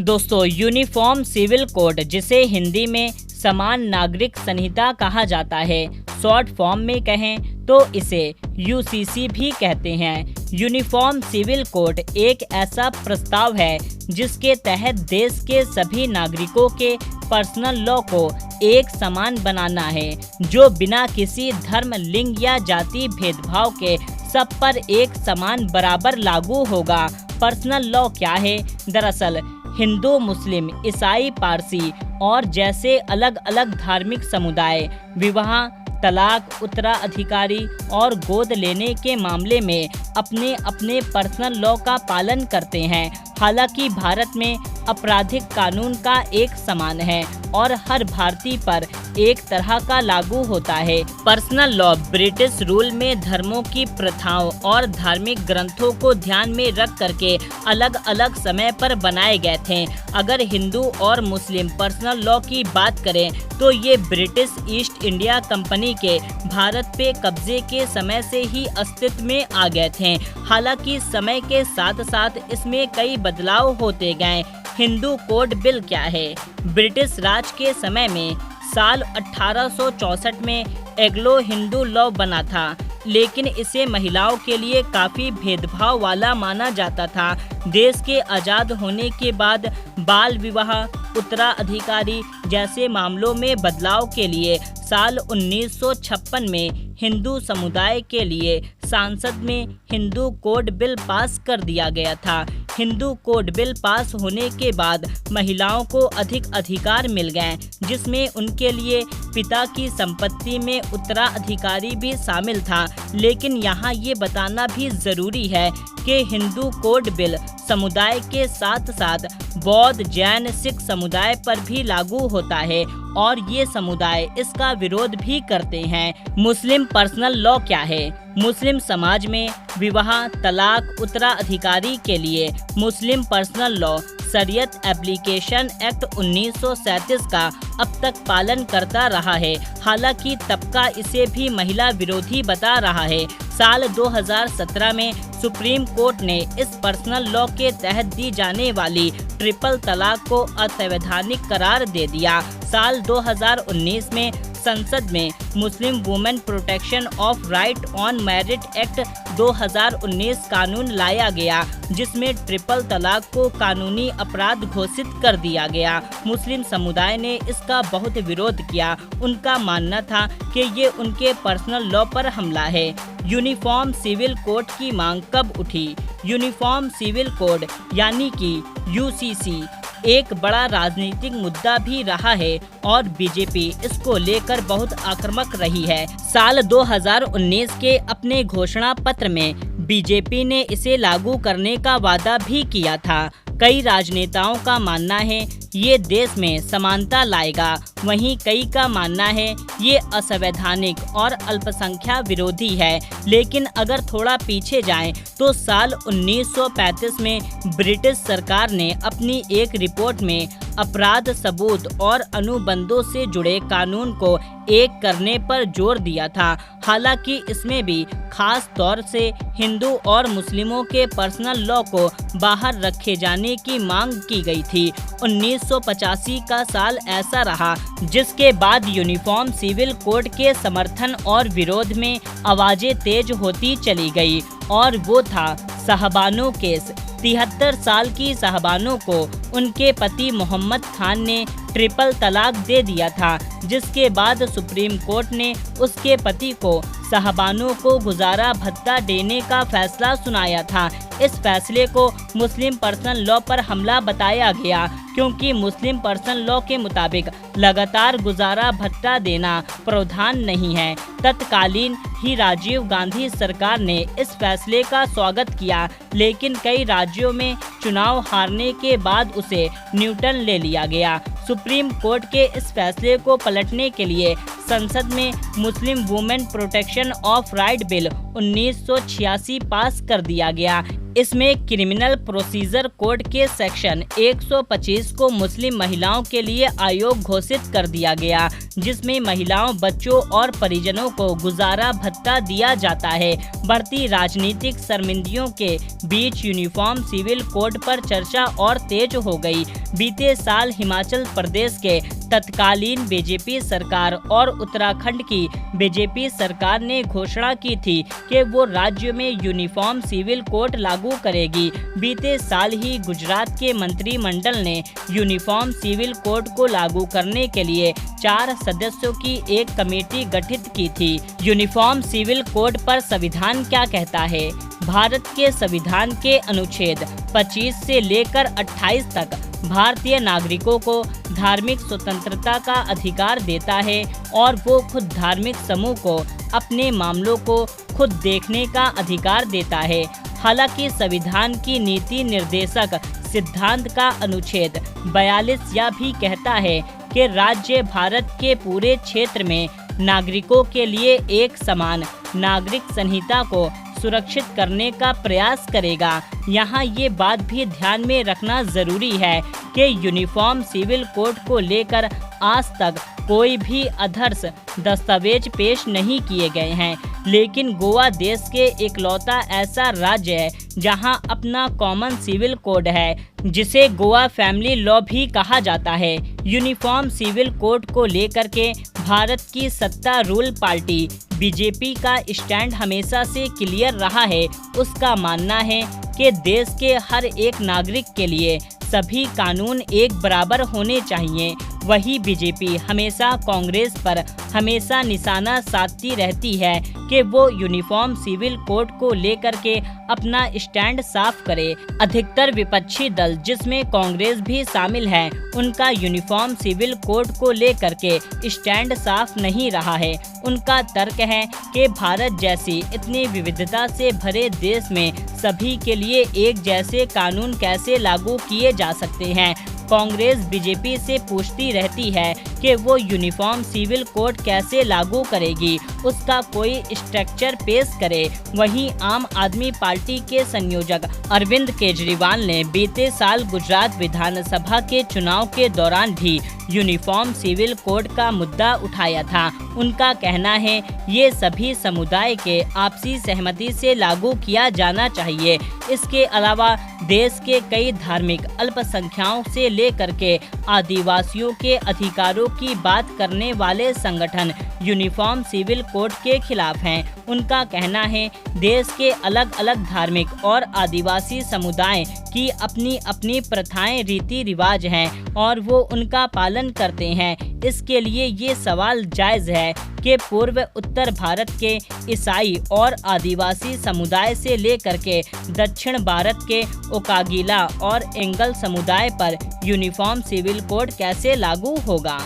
दोस्तों, uniform civil code, जिसे हिंदी में समान नागरिक संहिता कहा जाता है, शॉर्ट फॉर्म में कहें तो इसे यूसीसी भी कहते हैं। यूनिफॉर्म सिविल कोड एक ऐसा प्रस्ताव है जिसके तहत देश के सभी नागरिकों के पर्सनल लॉ को एक समान बनाना है, जो बिना किसी धर्म, लिंग या जाति भेदभाव के सब पर एक समान बराबर लागू होगा। पर्सनल लॉ क्या है? दरअसल हिंदू, मुस्लिम, ईसाई, पारसी और जैसे अलग अलग धार्मिक समुदाय विवाह, तलाक, उत्तराधिकारी और गोद लेने के मामले में अपने अपने पर्सनल लॉ का पालन करते हैं। हालांकि भारत में आपराधिक कानून का एक समान है और हर भारतीय पर एक तरह का लागू होता है। पर्सनल लॉ ब्रिटिश रूल में धर्मों की प्रथाओं और धार्मिक ग्रंथों को ध्यान में रख करके अलग अलग समय पर बनाए गए थे। अगर हिंदू और मुस्लिम पर्सनल लॉ की बात करें तो ये ब्रिटिश ईस्ट इंडिया कंपनी के भारत पे कब्जे के समय से ही अस्तित्व में आ गए थे। हालांकि समय के साथ साथ इसमें कई बदलाव होते गए। हिंदू कोड बिल क्या है? ब्रिटिश राज के समय में साल 1864 में एंग्लो हिंदू लॉ बना था, लेकिन इसे महिलाओं के लिए काफ़ी भेदभाव वाला माना जाता था। देश के आज़ाद होने के बाद बाल विवाह, उत्तराधिकारी जैसे मामलों में बदलाव के लिए साल 1956 में हिंदू समुदाय के लिए संसद में हिंदू कोड बिल पास कर दिया गया था। हिंदू कोड बिल पास होने के बाद महिलाओं को अधिक अधिकार मिल गए, जिसमें उनके लिए पिता की संपत्ति में उत्तराधिकारी भी शामिल था। लेकिन यहाँ ये बताना भी ज़रूरी है कि हिंदू कोड बिल समुदाय के साथ साथ बौद्ध, जैन, सिख समुदाय पर भी लागू होता है और ये समुदाय इसका विरोध भी करते हैं। मुस्लिम पर्सनल लॉ क्या है? मुस्लिम समाज में विवाह, तलाक, उत्तराधिकारी के लिए मुस्लिम पर्सनल लॉ शरीयत एप्लीकेशन एक्ट 1937 का अब तक पालन करता रहा है। हालांकि तबका इसे भी महिला विरोधी बता रहा है। साल 2017 में सुप्रीम कोर्ट ने इस पर्सनल लॉ के तहत दी जाने वाली ट्रिपल तलाक को असंवैधानिक करार दे दिया। साल 2019 में संसद में Muslim women protection of right on marriage act 2019 कानून लाया गया, जिसमें ट्रिपल तलाक को कानूनी अपराध घोषित कर दिया गया। मुस्लिम समुदाय ने इसका बहुत विरोध किया। उनका मानना था कि ये उनके पर्सनल लॉ पर हमला है। यूनिफॉर्म सिविल कोड की मांग कब उठी? यूनिफॉर्म सिविल कोड यानी कि यूसीसी एक बड़ा राजनीतिक मुद्दा भी रहा है और बीजेपी इसको लेकर बहुत आक्रामक रही है। साल 2019 के अपने घोषणा पत्र में बीजेपी ने इसे लागू करने का वादा भी किया था। कई राजनेताओं का मानना है ये देश में समानता लाएगा, वहीं कई का मानना है ये असंवैधानिक और अल्पसंख्यक विरोधी है। लेकिन अगर थोड़ा पीछे जाएं तो साल 1935 में ब्रिटिश सरकार ने अपनी एक रिपोर्ट में अपराध सबूत और अनुबंधों से जुड़े कानून को एक करने पर जोर दिया था। हालांकि इसमें भी खास तौर से हिंदू और मुस्लिमों के पर्सनल लॉ को बाहर रखे जाने की मांग की गई थी। 1985 का साल ऐसा रहा जिसके बाद यूनिफॉर्म सिविल कोड के समर्थन और विरोध में आवाजें तेज होती चली गई और वो था शाहबानो केस। 73 साल की शाहबानो को उनके पति मोहम्मद खान ने ट्रिपल तलाक दे दिया था, जिसके बाद सुप्रीम कोर्ट ने उसके पति को शाहबानो को गुजारा भत्ता देने का फैसला सुनाया था। इस फैसले को मुस्लिम पर्सनल लॉ पर हमला बताया गया, क्योंकि मुस्लिम पर्सनल लॉ के मुताबिक लगातार गुजारा भत्ता देना प्रावधान नहीं है। तत्कालीन ही राजीव गांधी सरकार ने इस फैसले का स्वागत किया, लेकिन कई राज्यों में चुनाव हारने के बाद उसे न्यूटन ले लिया गया। सुप्रीम कोर्ट के इस फैसले को पलटने के लिए संसद में Muslim women protection of right bill 1986 पास कर दिया गया। इसमें क्रिमिनल प्रोसीजर कोड के सेक्शन 125 को मुस्लिम महिलाओं के लिए आयोग घोषित कर दिया गया, जिसमें महिलाओं, बच्चों और परिजनों को गुजारा भत्ता दिया जाता है। बढ़ती राजनीतिक शर्मिंदगियों के बीच यूनिफॉर्म सिविल कोड पर चर्चा और तेज हो गई। बीते साल हिमाचल प्रदेश के तत्कालीन बीजेपी सरकार और उत्तराखंड की बीजेपी सरकार ने घोषणा की थी कि वो राज्य में यूनिफॉर्म सिविल कोड लागू करेगी। बीते साल ही गुजरात के मंत्रिमंडल ने यूनिफॉर्म सिविल कोड को लागू करने के लिए 4 सदस्यों की एक कमेटी गठित की थी। यूनिफॉर्म सिविल कोड पर संविधान क्या कहता है? भारत के संविधान के अनुच्छेद 25 से लेकर 28 तक भारतीय नागरिकों को धार्मिक स्वतंत्रता का अधिकार देता है और वो खुद धार्मिक समूह को अपने मामलों को खुद देखने का अधिकार देता है। हालांकि संविधान की नीति निर्देशक सिद्धांत का अनुच्छेद 42 यह भी कहता है कि राज्य भारत के पूरे क्षेत्र में नागरिकों के लिए एक समान नागरिक संहिता को सुरक्षित करने का प्रयास करेगा। यहाँ ये बात भी ध्यान में रखना जरूरी है कि यूनिफॉर्म सिविल कोड को लेकर आज तक कोई भी आदर्श दस्तावेज पेश नहीं किए गए हैं, लेकिन गोवा देश के इकलौता ऐसा राज्य है जहां अपना कॉमन सिविल कोड है, जिसे गोवा फैमिली लॉ भी कहा जाता है। यूनिफॉर्म सिविल कोड को लेकर के भारत की सत्तारूढ़ पार्टी बीजेपी का स्टैंड हमेशा से क्लियर रहा है। उसका मानना है कि देश के हर एक नागरिक के लिए सभी कानून एक बराबर होने चाहिए। वही बीजेपी हमेशा कांग्रेस पर हमेशा निशाना साधती रहती है कि वो यूनिफॉर्म सिविल कोड को लेकर के अपना स्टैंड साफ करे। अधिकतर विपक्षी दल, जिसमें कांग्रेस भी शामिल है, उनका यूनिफॉर्म सिविल कोड को लेकर के स्टैंड साफ नहीं रहा है। उनका तर्क है कि भारत जैसी इतनी विविधता से भरे देश में सभी के लिए एक जैसे कानून कैसे लागू किए जा सकते हैं। कांग्रेस बीजेपी से पूछती रहती है कि वो यूनिफॉर्म सिविल कोड कैसे लागू करेगी, उसका कोई स्ट्रक्चर पेश करे। वहीं आम आदमी पार्टी के संयोजक अरविंद केजरीवाल ने बीते साल गुजरात विधानसभा के चुनाव के दौरान भी यूनिफॉर्म सिविल कोड का मुद्दा उठाया था। उनका कहना है ये सभी समुदाय के आपसी सहमति से लागू किया जाना चाहिए। इसके अलावा देश के कई धार्मिक अल्पसंख्याकों से लेकर के आदिवासियों के अधिकारों की बात करने वाले संगठन यूनिफॉर्म सिविल कोड के खिलाफ हैं। उनका कहना है देश के अलग अलग धार्मिक और आदिवासी समुदाय की अपनी अपनी प्रथाएं, रीति रिवाज हैं और वो उनका पालन करते हैं। इसके लिए ये सवाल जायज़ है कि पूर्व उत्तर भारत के ईसाई और आदिवासी समुदाय से लेकर के दक्षिण भारत के ओकागिला और एंगल समुदाय पर यूनिफॉर्म सिविल कोड कैसे लागू होगा।